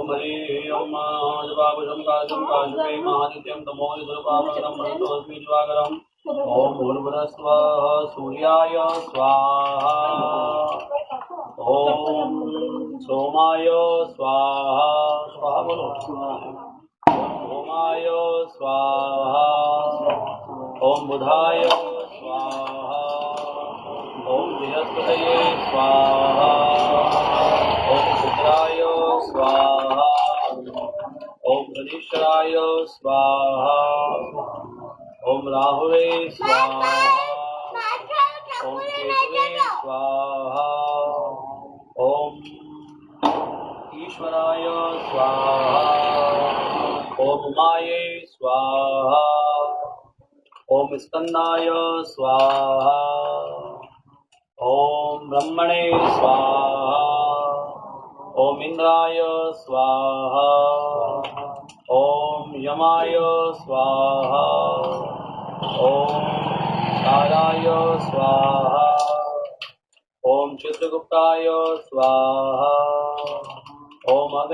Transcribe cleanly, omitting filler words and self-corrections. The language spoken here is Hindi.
ओम हरिओम जवागुषम काशम काशुके महानित्यं तमोनिधुरपावनं मृतोऽस्मि दिवाकरम् ओम भूर्भुवः स्वः सूर्याय स्वाहा ओम सोमाय स्वाहा स्वाहा बोलो ओमाय स्वाहा ओम बुधाय स्वाहा ओम बृहस्पतये स्वाहा ओम शुक्राय स्वाहा ओम शनीश्वराय स्वाहा ओम राहुवे स्वाहा ओम केतवे स्वाहा ओम ईश्वराय स्वाहा ओम उमाये स्वाहा ओम स्कंदाय स्वाहा ओम ब्रह्मणे स्वाहा ओम इंद्राय स्वाहा ओम यमाय स्वाहा ओम ताराय स्वाहा ओम चित्रगुप्ताय स्वाहा ओम अग्नि